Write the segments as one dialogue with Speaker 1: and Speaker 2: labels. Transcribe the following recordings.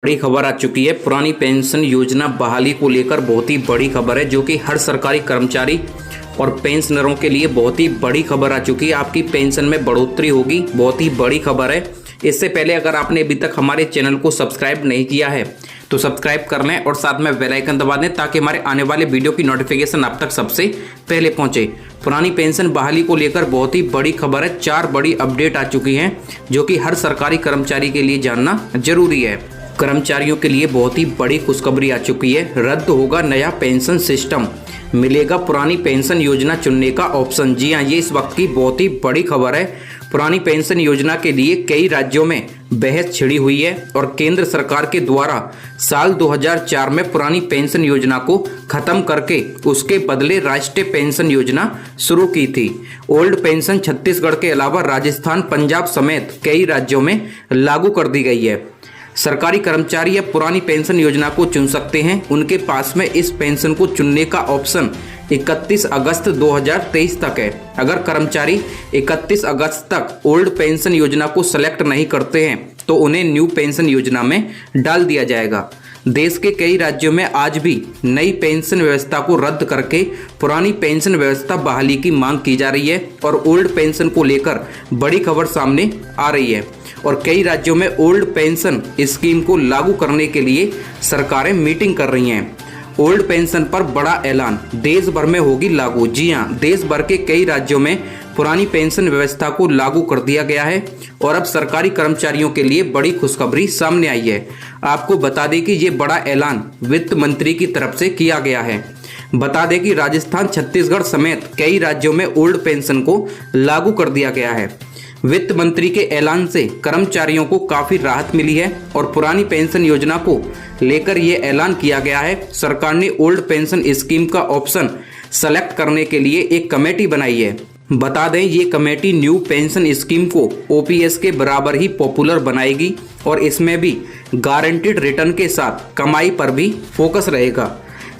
Speaker 1: बड़ी खबर आ चुकी है। पुरानी पेंशन योजना बहाली को लेकर बहुत ही बड़ी खबर है, जो कि हर सरकारी कर्मचारी और पेंशनरों के लिए बहुत ही बड़ी खबर आ चुकी है। आपकी पेंशन में बढ़ोतरी होगी, बहुत ही बड़ी खबर है। इससे पहले अगर आपने अभी तक हमारे चैनल को सब्सक्राइब नहीं किया है तो सब्सक्राइब कर लें और साथ में बेल आइकन दबा दें, ताकि हमारे आने वाले वीडियो की नोटिफिकेशन आप तक सबसे पहले पहुंचे। पुरानी पेंशन बहाली को लेकर बहुत ही बड़ी खबर है। 4 बड़ी अपडेट आ चुकी हैं, जो कि हर सरकारी कर्मचारी के लिए जानना जरूरी है। कर्मचारियों के लिए बहुत ही बड़ी खुशखबरी आ चुकी है। रद्द होगा नया पेंशन सिस्टम, मिलेगा पुरानी पेंशन योजना चुनने का ऑप्शन। जी हाँ, ये इस वक्त की बहुत ही बड़ी खबर है। पुरानी पेंशन योजना के लिए कई राज्यों में बहस छिड़ी हुई है और केंद्र सरकार के द्वारा साल 2004 में पुरानी पेंशन योजना को खत्म करके उसके बदले राष्ट्रीय पेंशन योजना शुरू की थी। ओल्ड पेंशन छत्तीसगढ़ के अलावा राजस्थान, पंजाब समेत कई राज्यों में लागू कर दी गई है। सरकारी कर्मचारी अब पुरानी पेंशन योजना को चुन सकते हैं। उनके पास में इस पेंशन को चुनने का ऑप्शन 31 अगस्त 2023 तक है। अगर कर्मचारी 31 अगस्त तक ओल्ड पेंशन योजना को सेलेक्ट नहीं करते हैं तो उन्हें न्यू पेंशन योजना में डाल दिया जाएगा। देश के कई राज्यों में आज भी नई पेंशन व्यवस्था को रद्द करके पुरानी पेंशन व्यवस्था बहाली की मांग की जा रही है और ओल्ड पेंशन को लेकर बड़ी खबर सामने आ रही है। और कई राज्यों में ओल्ड पेंशन स्कीम को लागू करने के लिए सरकारें मीटिंग कर रही हैं। ओल्ड पेंशन पर बड़ा ऐलान, देश भर में होगी लागू। जी हां, देश भर के कई राज्यों में पुरानी पेंशन व्यवस्था को लागू कर दिया गया है और अब सरकारी कर्मचारियों के लिए बड़ी खुशखबरी सामने आई है। आपको बता दें कि ये बड़ा ऐलान वित्त मंत्री की तरफ से किया गया है। बता दें कि राजस्थान, छत्तीसगढ़ समेत कई राज्यों में ओल्ड पेंशन को लागू कर दिया गया है। वित्त मंत्री के ऐलान से कर्मचारियों को काफी राहत मिली है और पुरानी पेंशन योजना को लेकर यह ऐलान किया गया है। सरकार ने ओल्ड पेंशन स्कीम का ऑप्शन सेलेक्ट करने के लिए एक कमेटी बनाई है। बता दें, ये कमेटी न्यू पेंशन स्कीम को ओपीएस के बराबर ही पॉपुलर बनाएगी और इसमें भी गारंटीड रिटर्न के साथ कमाई पर भी फोकस रहेगा।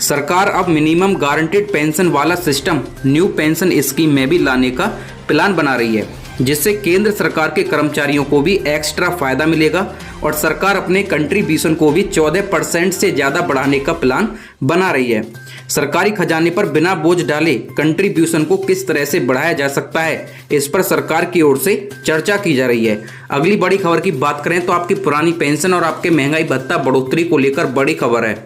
Speaker 1: सरकार अब मिनिमम गारंटीड पेंशन वाला सिस्टम न्यू पेंशन स्कीम में भी लाने का प्लान बना रही है, जिससे केंद्र सरकार के कर्मचारियों को भी एक्स्ट्रा फायदा मिलेगा और सरकार अपने कंट्रीब्यूशन को भी 14% से ज्यादा बढ़ाने का प्लान बना रही है। सरकारी खजाने पर बिना बोझ डाले कंट्रीब्यूशन को किस तरह से बढ़ाया जा सकता है, इस पर सरकार की ओर से चर्चा की जा रही है। अगली बड़ी खबर की बात करें तो आपकी पुरानी पेंशन और आपके महंगाई भत्ता बढ़ोतरी को लेकर बड़ी खबर है।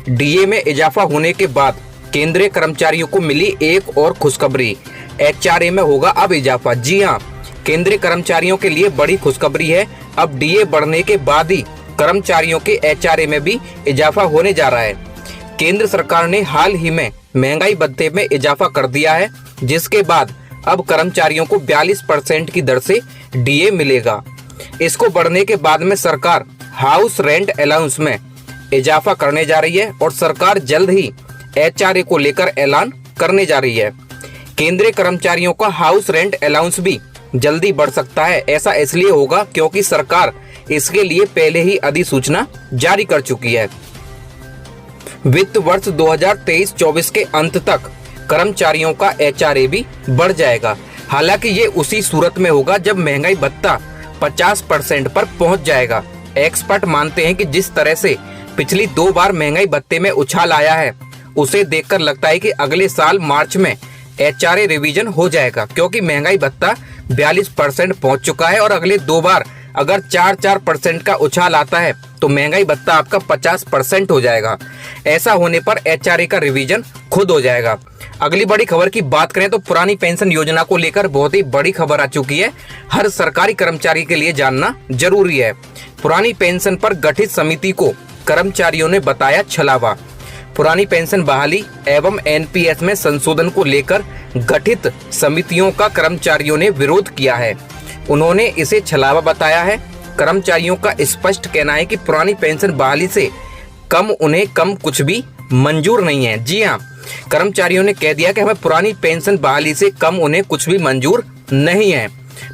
Speaker 1: डीए में इजाफा होने के बाद केंद्रीय कर्मचारियों को मिली एक और खुशखबरी, एचआरए में होगा अब इजाफा। जी हाँ, केंद्रीय कर्मचारियों के लिए बड़ी खुशखबरी है। अब डीए बढ़ने के बाद ही कर्मचारियों के एचआरए में भी इजाफा होने जा रहा है। केंद्र सरकार ने हाल ही में महंगाई भत्ते में इजाफा कर दिया है, जिसके बाद अब कर्मचारियों को 42% की दर से डीए मिलेगा। इसको बढ़ने के बाद में सरकार हाउस रेंट अलाउंस में इजाफा करने जा रही है और सरकार जल्द ही एचआरए को लेकर ऐलान करने जा रही है। केंद्रीय कर्मचारियों का हाउस रेंट अलाउंस भी जल्दी बढ़ सकता है। ऐसा इसलिए होगा क्योंकि सरकार इसके लिए पहले ही अधिसूचना जारी कर चुकी है। वित्त वर्ष 2023-24 के अंत तक कर्मचारियों का एचआरए भी बढ़ जाएगा। हालांकि ये उसी सूरत में होगा जब महंगाई भत्ता 50% पर पहुंच जाएगा। एक्सपर्ट मानते हैं कि जिस तरह से पिछली 2 बार महंगाई भत्ते में उछाल आया है, उसे देखकर लगता है कि अगले साल मार्च में एचआरए रिवीजन हो जाएगा, क्योंकि महंगाई भत्ता 42% पहुंच चुका है और अगले 2 बार अगर 4% का उछाल आता है तो महंगाई भत्ता आपका 50% हो जाएगा। ऐसा होने पर एचआरए का रिवीजन खुद हो जाएगा। अगली बड़ी खबर की बात करें तो पुरानी पेंशन योजना को लेकर बहुत ही बड़ी खबर आ चुकी है। हर सरकारी कर्मचारी के लिए जानना जरूरी है। पुरानी पेंशन पर गठित समिति को कर्मचारियों ने बताया छलावा। पुरानी पेंशन बहाली एवं एनपीएस में संशोधन को लेकर गठित समितियों का कर्मचारियों ने विरोध किया है। उन्होंने इसे छलावा बताया है। कर्मचारियों का स्पष्ट कहना है कि पुरानी पेंशन बहाली से उन्हें कम कुछ भी मंजूर नहीं है। जी हाँ, कर्मचारियों ने कह दिया कि हमें पुरानी पेंशन बहाली से कम उन्हें कुछ भी मंजूर नहीं है।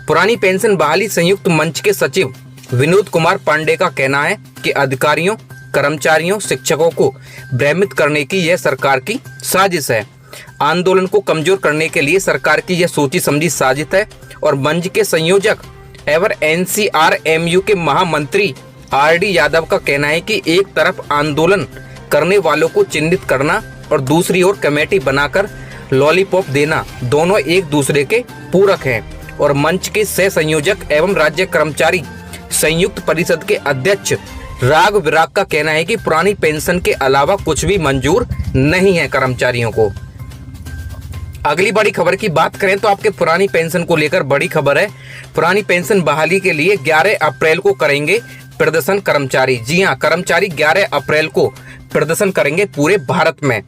Speaker 1: पुरानी पेंशन बहाली संयुक्त मंच के सचिव विनोद कुमार पांडे का कहना है कि अधिकारियों, कर्मचारियों, शिक्षकों को भ्रमित करने की यह सरकार की साजिश है। आंदोलन को कमजोर करने के लिए सरकार की यह सोची समझी साजिश है और मंच के संयोजक एवं एनसीआरएमयू के महामंत्री आरडी यादव का कहना है कि एक तरफ आंदोलन करने वालों को चिन्हित करना और दूसरी ओर कमेटी बनाकर लॉलीपॉप देना दोनों एक दूसरे के पूरक हैं और मंच के सह संयोजक एवं राज्य कर्मचारी संयुक्त परिषद के अध्यक्ष राग विराग का कहना है कि पुरानी पेंशन के अलावा कुछ भी मंजूर नहीं है कर्मचारियों को। अगली बड़ी खबर की बात करें तो आपके पुरानी पेंशन को लेकर बड़ी खबर है। पुरानी पेंशन बहाली के लिए 11 अप्रैल को करेंगे प्रदर्शन कर्मचारी। जी हां, कर्मचारी 11 अप्रैल को प्रदर्शन करेंगे पूरे भारत में।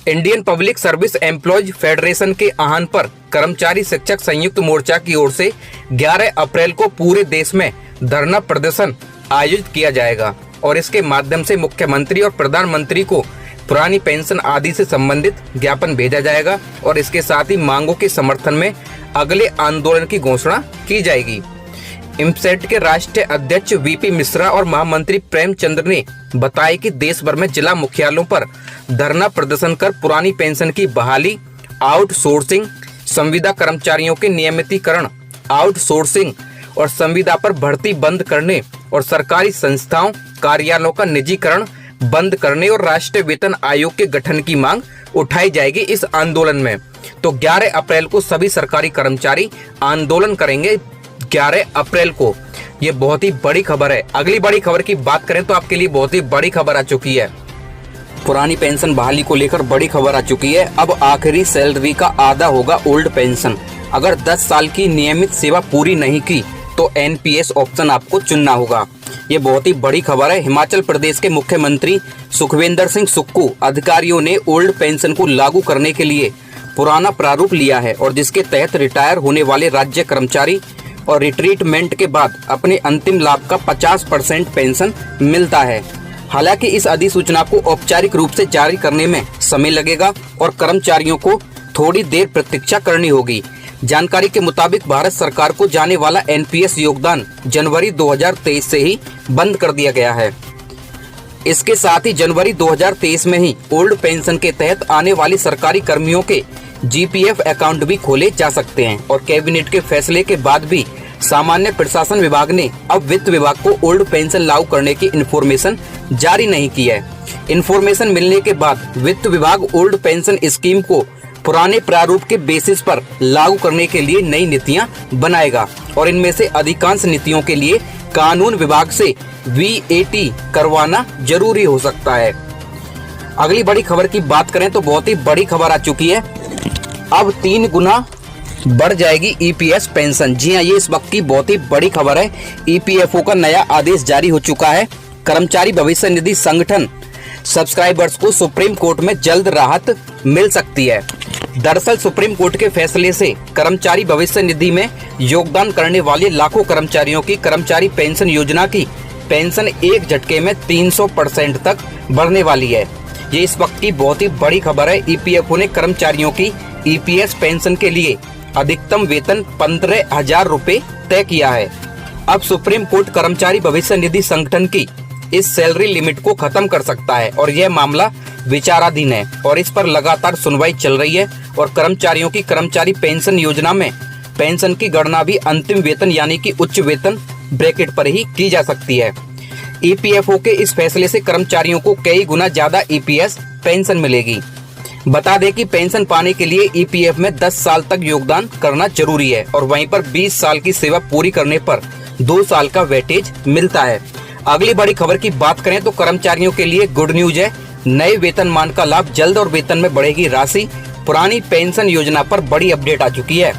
Speaker 1: Indian public service employees federation के आह्वान पर कर्मचारी शिक्षक संयुक्त मोर्चा की ओर से 11 अप्रैल को पूरे देश में धरना प्रदर्शन आयोजित किया जाएगा और इसके माध्यम से मुख्यमंत्री और प्रधानमंत्री को पुरानी पेंशन आदि से संबंधित ज्ञापन भेजा जाएगा और इसके साथ ही मांगों के समर्थन में अगले आंदोलन की घोषणा की जाएगी। इम्सेट के राष्ट्रीय अध्यक्ष वीपी मिश्रा और महामंत्री प्रेमचंद्र ने बताया कि देश भर में जिला मुख्यालयों पर धरना प्रदर्शन कर पुरानी पेंशन की बहाली, आउटसोर्सिंग, संविदा कर्मचारियों के नियमितीकरण, आउटसोर्सिंग और संविदा पर भर्ती बंद करने और सरकारी संस्थाओं कार्यालयों का निजीकरण बंद करने और राष्ट्रीय वेतन आयोग के गठन की मांग उठाई जाएगी इस आंदोलन में। तो 11 अप्रैल को सभी सरकारी कर्मचारी आंदोलन करेंगे 11 अप्रैल को। ये बहुत ही बड़ी खबर है। अगली बड़ी खबर की बात करें तो आपके लिए बहुत ही बड़ी खबर आ चुकी है। पुरानी पेंशन बहाली को लेकर बड़ी खबर आ चुकी है। अब आखिरी सैलरी का आधा होगा ओल्ड पेंशन। अगर 10 साल की नियमित सेवा पूरी नहीं की तो एनपीएस ऑप्शन आपको चुनना होगा। ये बहुत ही बड़ी खबर है। हिमाचल प्रदेश के मुख्यमंत्री सुखविंदर सिंह सुक्खू अधिकारियों ने ओल्ड पेंशन को लागू करने के लिए पुराना प्रारूप लिया है और जिसके तहत रिटायर होने वाले राज्य कर्मचारी और रिट्रीटमेंट के बाद अपने अंतिम लाभ का 50% पेंशन मिलता है। हालांकि इस अधिसूचना को औपचारिक रूप से जारी करने में समय लगेगा और कर्मचारियों को थोड़ी देर प्रतीक्षा करनी होगी। जानकारी के मुताबिक भारत सरकार को जाने वाला एनपीएस योगदान जनवरी 2023 से ही बंद कर दिया गया है। इसके साथ ही जनवरी 2023 में ही ओल्ड पेंशन के तहत आने वाले सरकारी कर्मियों के जीपीएफ अकाउंट भी खोले जा सकते हैं और कैबिनेट के फैसले के बाद भी सामान्य प्रशासन विभाग ने अब वित्त विभाग को ओल्ड पेंशन लागू करने की इन्फॉर्मेशन जारी नहीं की है। इन्फॉर्मेशन मिलने के बाद वित्त विभाग ओल्ड पेंशन स्कीम को पुराने प्रारूप के बेसिस पर लागू करने के लिए नई नीतियां बनाएगा और इनमें से अधिकांश नीतियों के लिए कानून विभाग से वीएटी करवाना जरूरी हो सकता है। अगली बड़ी खबर की बात करें तो बहुत ही बड़ी खबर आ चुकी है। अब 3 गुना बढ़ जाएगी ईपीएस पेंशन। जी हां, ये इस वक्त की बहुत ही बड़ी खबर है। ईपीएफओ का नया आदेश जारी हो चुका है। कर्मचारी भविष्य निधि संगठन सब्सक्राइबर्स को सुप्रीम कोर्ट में जल्द राहत मिल सकती है। दरअसल सुप्रीम कोर्ट के फैसले से कर्मचारी भविष्य निधि में योगदान करने वाले लाखों कर्मचारियों की कर्मचारी पेंशन योजना की पेंशन एक झटके में 300% तक बढ़ने वाली है। ये इस वक्त की बहुत ही बड़ी खबर है। ईपीएफओ ने कर्मचारियों की ईपीएस पेंशन के लिए अधिकतम वेतन 15,000 रुपए तय किया है। अब सुप्रीम कोर्ट कर्मचारी भविष्य निधि संगठन की इस सैलरी लिमिट को खत्म कर सकता है और यह मामला विचाराधीन है और इस पर लगातार सुनवाई चल रही है और कर्मचारियों की कर्मचारी पेंशन योजना में पेंशन की गणना भी अंतिम वेतन यानी कि उच्च वेतन ब्रैकेट पर ही की जा सकती है। ईपीएफओ के इस फैसले से कर्मचारियों को कई गुना ज्यादा ईपीएस पेंशन मिलेगी। बता दें कि पेंशन पाने के लिए ईपीएफ में 10 साल तक योगदान करना जरूरी है और वहीं पर 20 साल की सेवा पूरी करने पर 2 साल का वेटेज मिलता है। अगली बड़ी खबर की बात करें तो कर्मचारियों के लिए गुड न्यूज है। नए वेतनमान का लाभ जल्द और वेतन में बढ़ेगी राशि। पुरानी पेंशन योजना पर बड़ी अपडेट आ चुकी है।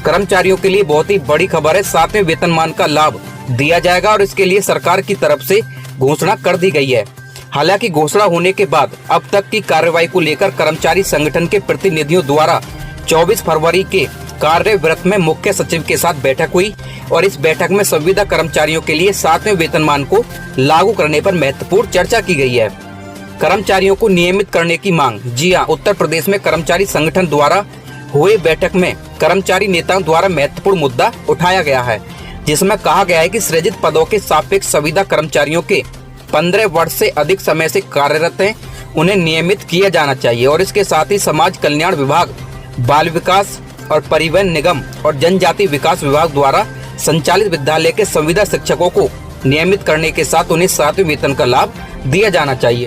Speaker 1: कर्मचारियों के लिए बहुत ही बड़ी खबर है। 7वें वेतनमान का लाभ दिया जाएगा और इसके लिए सरकार की तरफ से घोषणा कर दी गई है। हालांकि घोषणा होने के बाद अब तक की कार्रवाई को लेकर कर्मचारी संगठन के प्रतिनिधियों द्वारा 24 फरवरी के कार्य व्रत में मुख्य सचिव के साथ बैठक हुई और इस बैठक में संविदा कर्मचारियों के लिए 7वें वेतनमान को लागू करने पर महत्वपूर्ण चर्चा की गई है। कर्मचारियों को नियमित करने की मांग। जी हां, उत्तर प्रदेश में कर्मचारी संगठन द्वारा हुए बैठक में कर्मचारी नेताओं द्वारा महत्वपूर्ण मुद्दा उठाया गया है, जिसमें कहा गया है कि सृजित पदों के सापेक्ष संविदा कर्मचारियों के 15 वर्ष से अधिक समय से कार्यरत हैं, उन्हें नियमित किया जाना चाहिए और इसके साथ ही समाज कल्याण विभाग, बाल विकास और परिवहन निगम और जनजाति विकास विभाग द्वारा संचालित विद्यालय के संविदा शिक्षकों को नियमित करने के साथ उन्हें 7वें वेतन का लाभ दिया जाना चाहिए।